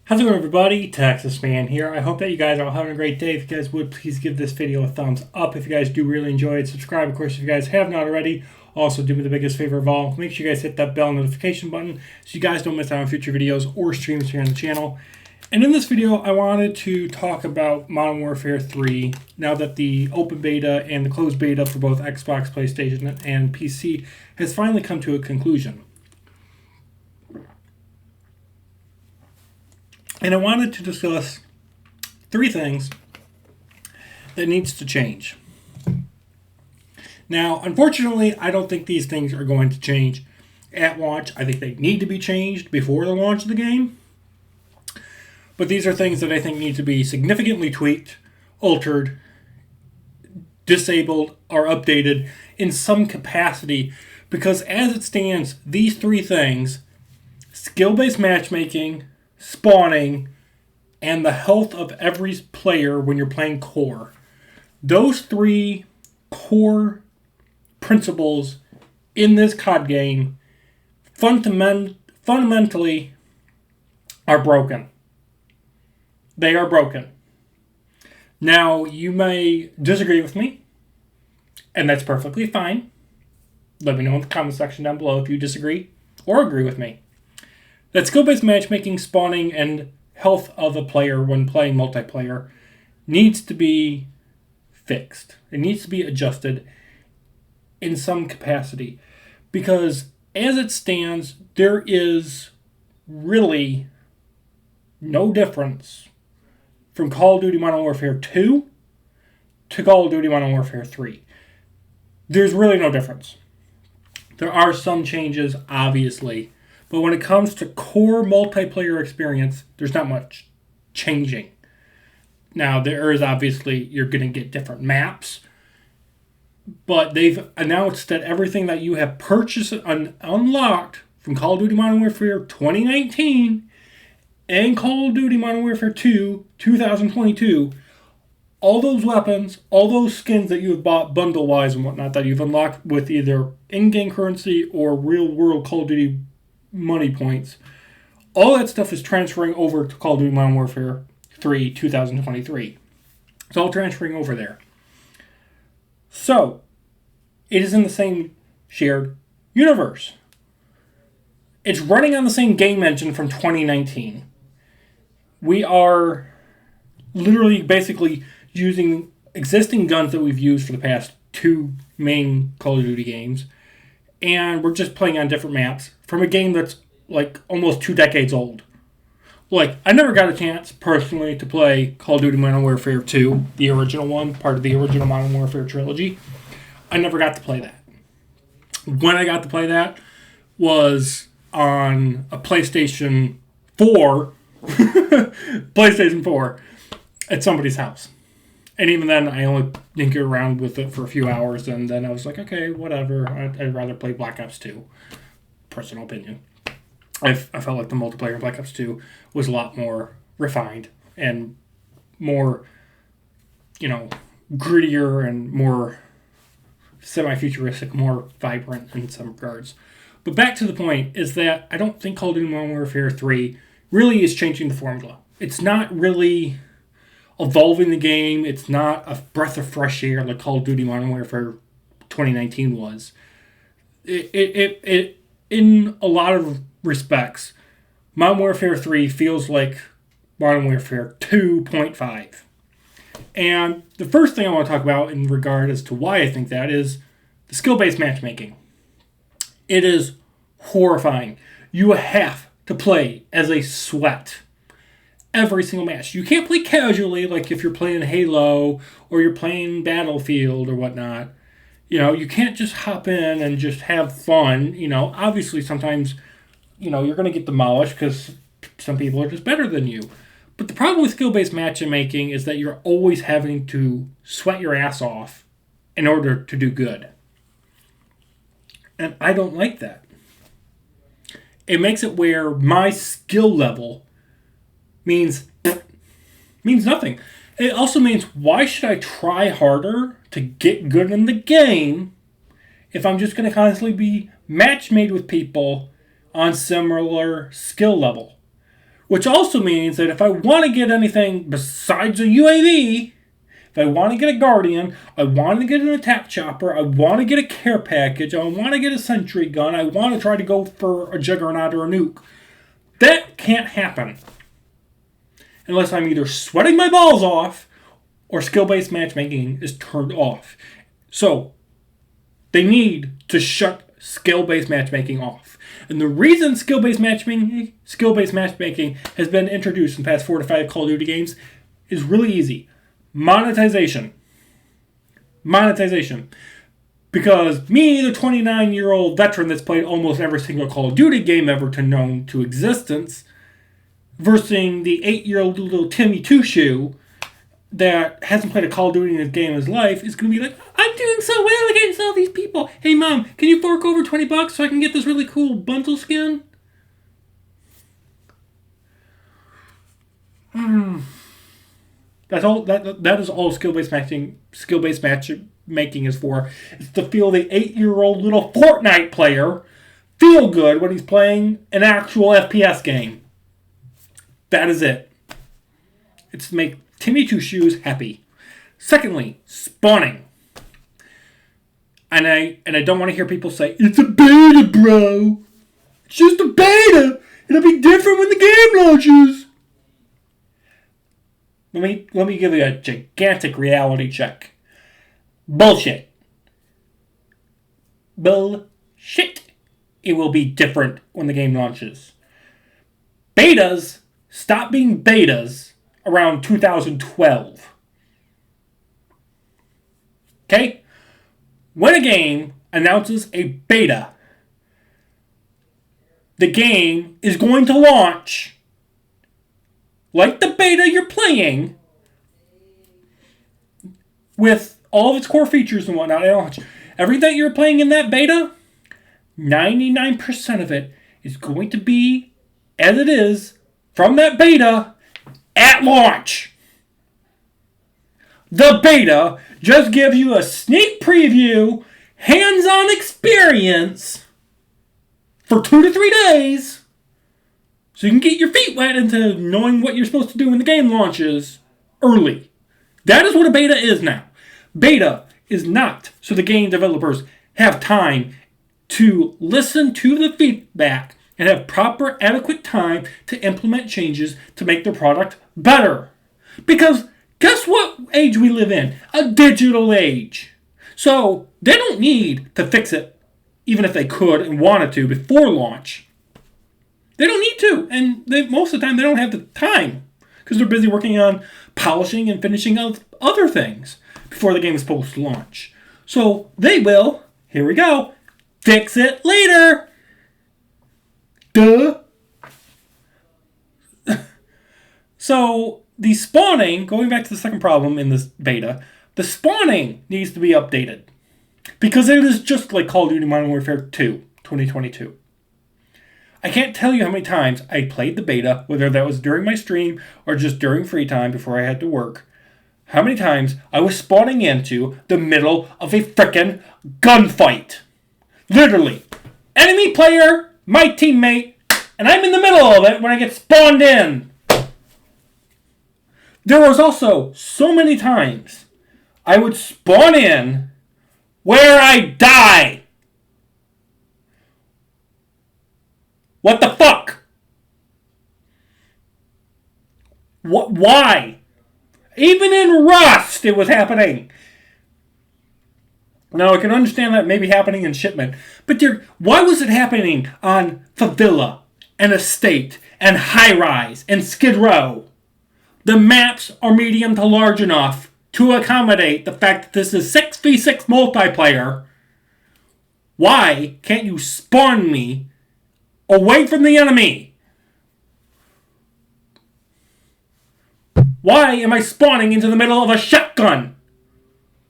How's it going, everybody? Texas Man here. I hope that you guys are all having a great day. If you guys would, please give this video a thumbs up. If you guys do really enjoy it, subscribe. Of course, if you guys have not already, also do me the biggest favor of all. Make sure you guys hit that bell notification button so you guys don't miss out on future videos or streams here on the channel. And in this video, I wanted to talk about Modern Warfare 3 now that the open beta and the closed beta for both Xbox, PlayStation, and PC has finally come to a conclusion. And I wanted to discuss three things that needs to change. Now, unfortunately, I don't think these things are going to change at launch. I think they need to be changed before the launch of the game. But these are things that I think need to be significantly tweaked, altered, disabled, or updated in some capacity. Because as it stands, these three things, skill-based matchmaking, spawning, and the health of every player when you're playing core. Those three core principles in this COD game fundamentally are broken. They are broken. Now, you may disagree with me, and that's perfectly fine. Let me know in the comment section down below if you disagree or agree with me. That skill-based matchmaking, spawning, and health of a player when playing multiplayer needs to be fixed. It needs to be adjusted in some capacity. Because as it stands, there is really no difference from Call of Duty Modern Warfare 2 to Call of Duty Modern Warfare 3. There's really no difference. There are some changes, obviously. But when it comes to core multiplayer experience, there's not much changing. Now, there is obviously, you're going to get different maps. But they've announced that everything that you have purchased and unlocked from Call of Duty Modern Warfare 2019 and Call of Duty Modern Warfare 2 2022, all those weapons, all those skins that you have bought bundle-wise and whatnot that you've unlocked with either in-game currency or real-world Call of Duty money points, all that stuff is transferring over to Call of Duty Modern Warfare 3 2023. It's all transferring over there. So, it is in the same shared universe. It's running on the same game engine from 2019. We are literally basically using existing guns that we've used for the past two main Call of Duty games, and we're just playing on different maps from a game that's like almost 2 decades old. Like, I never got a chance personally to play Call of Duty Modern Warfare 2, the original one, part of the original Modern Warfare trilogy. I never got to play that. When I got to play that was on a PlayStation 4, PlayStation 4, at somebody's house. And even then, I only dinkered around with it for a few hours, and then I was like, okay, whatever. I'd rather play Black Ops 2. Personal opinion. I felt like the multiplayer in Black Ops 2 was a lot more refined and more, grittier and more semi-futuristic, more vibrant in some regards. But back to the point is that I don't think Call of Duty Modern Warfare 3 really is changing the formula. It's not really evolving the game. It's not a breath of fresh air like Call of Duty Modern Warfare 2019 was. It in a lot of respects, Modern Warfare 3 feels like Modern Warfare 2.5. And the first thing I want to talk about in regard as to why I think that is the skill-based matchmaking. It is horrifying. You have to play as a sweat every single match. You can't play casually, like if you're playing Halo or you're playing Battlefield or whatnot. You can't just hop in and just have fun. Obviously sometimes, you're going to get demolished because some people are just better than you. But the problem with skill-based matchmaking is that you're always having to sweat your ass off in order to do good. And I don't like that. It makes it where my skill level means nothing. It also means, why should I try harder to get good in the game if I'm just going to constantly be match made with people on similar skill level? Which also means that if I want to get anything besides a UAV, if I want to get a Guardian, I want to get an attack chopper, I want to get a care package, I want to get a sentry gun, I want to try to go for a Juggernaut or a nuke, that can't happen. Unless I'm either sweating my balls off or skill-based matchmaking is turned off. So, they need to shut skill-based matchmaking off. And the reason skill-based matchmaking has been introduced in the past 4 to 5 Call of Duty games is really easy. Monetization. Because me, the 29-year-old veteran that's played almost every single Call of Duty game ever known to existence, versus the 8-year-old little Timmy Two-Shoe that hasn't played a Call of Duty in his game in his life, is going to be like, I'm doing so well against all these people. Hey, Mom, can you fork over $20 so I can get this really cool bundle skin? That's all. That is all skill-based matchmaking is for. It's to feel the 8-year-old little Fortnite player feel good when he's playing an actual FPS game. That is it. It's to make Timmy Two Shoes happy. Secondly, spawning. And I don't want to hear people say, it's a beta, bro. It's just a beta. It'll be different when the game launches. Let me give you a gigantic reality check. Bullshit. It will be different when the game launches. Betas stop being betas around 2012. Okay? When a game announces a beta, the game is going to launch like the beta you're playing with all of its core features and whatnot. Everything you're playing in that beta, 99% of it is going to be as it is from that beta at launch. The beta just gives you a sneak preview, hands-on experience for 2 to 3 days so you can get your feet wet into knowing what you're supposed to do when the game launches early. That is what a beta is now. Beta is not so the game developers have time to listen to the feedback and have proper, adequate time to implement changes to make their product better. Because guess what age we live in? A digital age. So they don't need to fix it, even if they could and wanted to before launch. They don't need to, and most of the time they don't have the time because they're busy working on polishing and finishing other things before the game is supposed to launch. So they will, here we go, fix it later. Duh. So the spawning, going back to the second problem in this beta, the spawning needs to be updated. Because it is just like Call of Duty Modern Warfare 2, 2022. I can't tell you how many times I played the beta, whether that was during my stream or just during free time before I had to work. How many times I was spawning into the middle of a frickin' gunfight. Literally. Enemy player, my teammate, and I'm in the middle of it when I get spawned in. There was also so many times I would spawn in where I die. What the fuck? What? Why? Even in Rust, it was happening. Now, I can understand that maybe happening in Shipment, but why was it happening on Favilla and Estate and High Rise and Skid Row? The maps are medium to large enough to accommodate the fact that this is 6v6 multiplayer. Why can't you spawn me away from the enemy? Why am I spawning into the middle of a shotgun?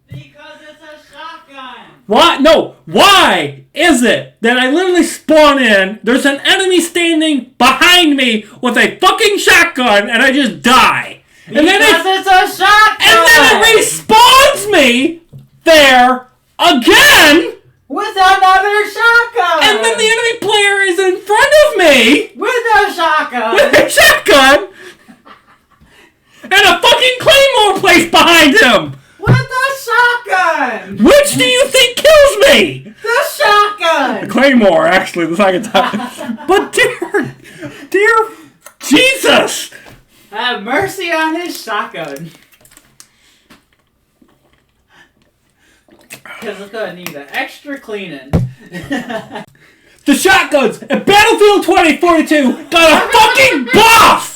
Because it's a shotgun. What? No. Why is it that I literally spawn in, there's an enemy standing behind me with a fucking shotgun, and I just die? Because it's a shotgun. And then it respawns me there again. With another shotgun! And then the enemy player is in front of me With a shotgun! with a shotgun and a fucking claymore placed behind him. With a shotgun! Which do you think kills me? The shotgun! Claymore, actually, the second time. But dear Jesus! Have mercy on his shotgun. Because it's gonna need an extra cleaning. The shotguns at Battlefield 2042 got a fucking buff!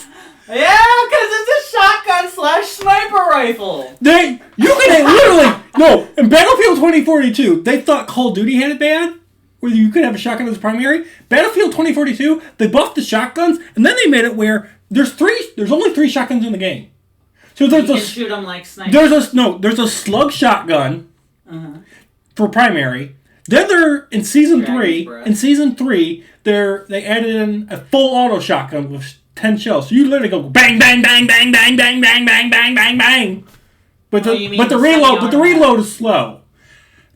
Yeah, because it's a shotgun / sniper rifle. You can literally, no, in Battlefield 2042, they thought Call of Duty had it bad, where you could have a shotgun as a primary. Battlefield 2042, they buffed the shotguns, and then they made it where there's only 3 shotguns in the game. So You can shoot them like snipers. there's a slug shotgun for primary. Then they're in season Dragon's 3. breath. In season 3, they added in a full auto shotgun with 10 shells. So you literally go bang bang bang bang bang bang bang bang bang bang bang. But you mean the the reload semi-automatic? is slow.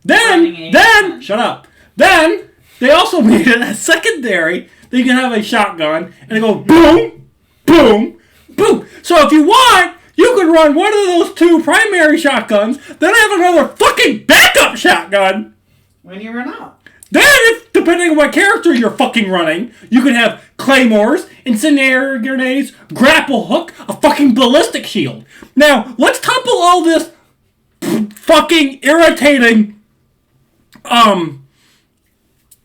Running Then aim. shut up. Then they also made it a secondary that you can have a shotgun and it goes boom, boom, boom. So if you want, you could run one of those 2 primary shotguns, then have another fucking backup shotgun. When you run out. Then, depending on what character you're fucking running, you could have claymores, incendiary grenades, grapple hook, a fucking ballistic shield. Now, let's couple all this fucking irritating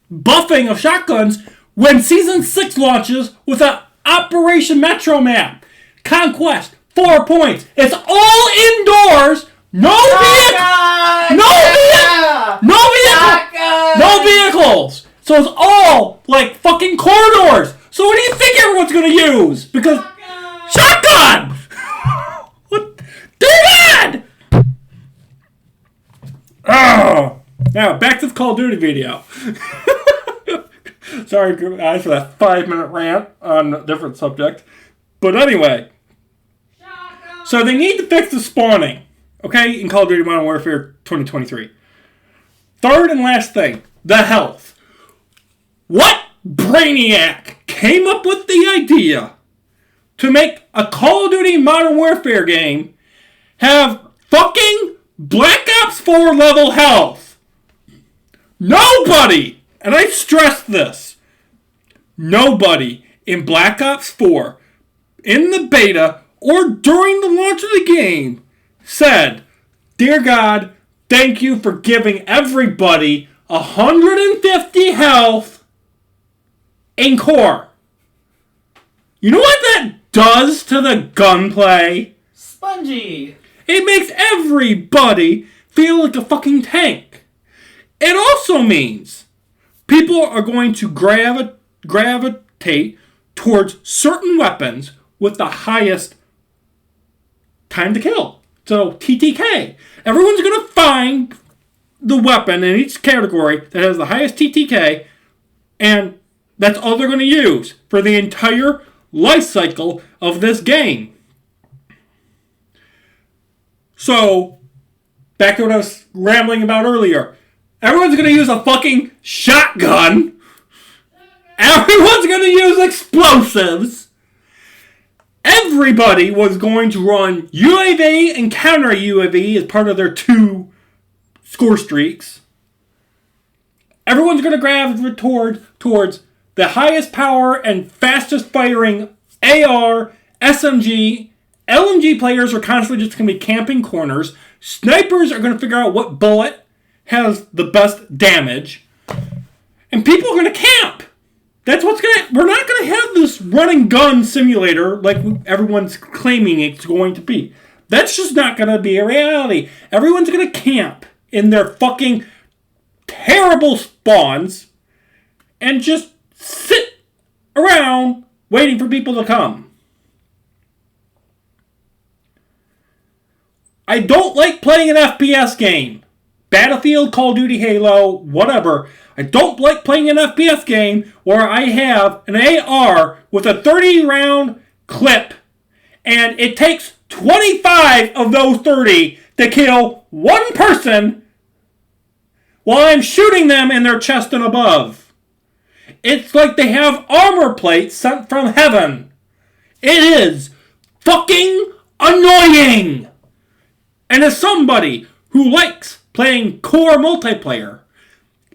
buffing of shotguns when Season 6 launches with an Operation Metro map. Conquest, 4 points. It's all indoors. No vehicles. So it's all like fucking corridors. So what do you think everyone's gonna use? Because shotgun. What? Dad! Oh. Now back to the Call of Duty video. Sorry guys for that 5-minute rant on a different subject. But anyway. So they need to fix the spawning. Okay? In Call of Duty Modern Warfare 2023. Third and last thing. The health. What brainiac came up with the idea to make a Call of Duty Modern Warfare game have fucking Black Ops 4 level health? Nobody! And I stress this. Nobody in Black Ops 4, in the beta, or during the launch of the game, said, "Dear God, thank you for giving everybody 150 health in core." You know what that does to the gunplay? Spongy. It makes everybody feel like a fucking tank. It also means people are going to gravitate towards certain weapons with the highest time to kill. So TTK. Everyone's going to find the weapon in each category that has the highest TTK, and that's all they're going to use for the entire life cycle of this game. So, back to what I was rambling about earlier. Everyone's going to use a fucking shotgun. Everyone's going to use explosives. Everybody was going to run UAV and counter UAV as part of their 2 score streaks. Everyone's going to gravitate towards the highest power and fastest firing AR, SMG, LMG players are constantly just going to be camping corners. Snipers are going to figure out what bullet has the best damage. And people are going to camp. That's what's going to... We're not going to have this running gun simulator like everyone's claiming it's going to be. That's just not going to be a reality. Everyone's going to camp in their fucking terrible spawns and just sit around waiting for people to come. I don't like playing an FPS game. Battlefield, Call of Duty, Halo, whatever. I don't like playing an FPS game where I have an AR with a 30-round clip and it takes 25 of those 30 to kill one person while I'm shooting them in their chest and above. It's like they have armor plates sent from heaven. It is fucking annoying. And as somebody who likes playing core multiplayer,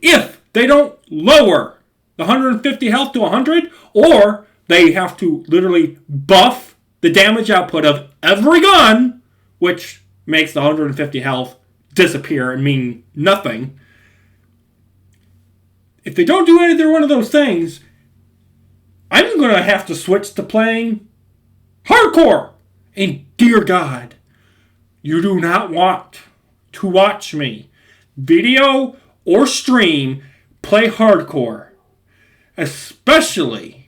if they don't lower the 150 health to 100, or they have to literally buff the damage output of every gun, which makes the 150 health disappear and mean nothing. If they don't do either one of those things, I'm going to have to switch to playing hardcore. And dear God, you do not want to watch me, video or stream, play hardcore. Especially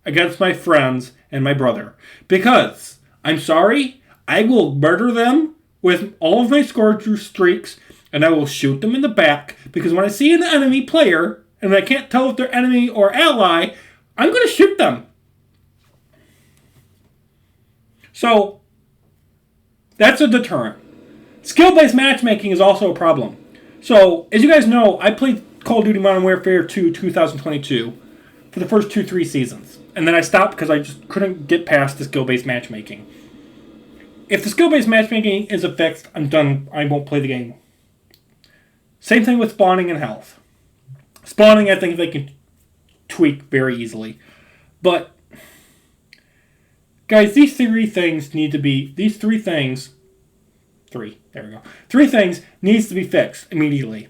against my friends and my brother. Because, I'm sorry, I will murder them with all of my scourge streaks, and I will shoot them in the back, because when I see an enemy player, and I can't tell if they're enemy or ally, I'm going to shoot them. So, that's a deterrent. Skill-based matchmaking is also a problem. So, as you guys know, I played Call of Duty Modern Warfare 2 2022 for the first 2-3 seasons. And then I stopped because I just couldn't get past the skill-based matchmaking. If the skill-based matchmaking isn't fixed, I'm done. I won't play the game. Same thing with spawning and health. Spawning, I think they can tweak very easily. But, guys, these three things needs to be fixed immediately.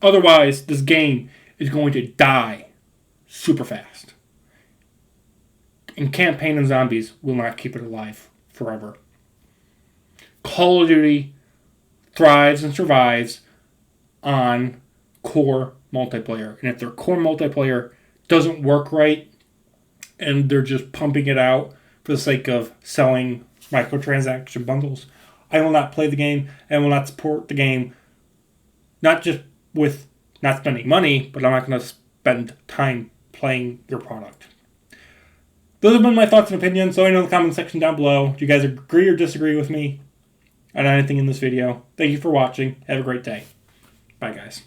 Otherwise, this game is going to die super fast. And campaign and zombies will not keep it alive forever. Call of Duty thrives and survives on core multiplayer. And if their core multiplayer doesn't work right, and they're just pumping it out for the sake of selling microtransaction bundles, I will not play the game and will not support the game. Not just with not spending money, but I'm not going to spend time playing your product. Those have been my thoughts and opinions, so let me know in the comment section down below. Do you guys agree or disagree with me on anything in this video? Thank you for watching. Have a great day. Bye, guys.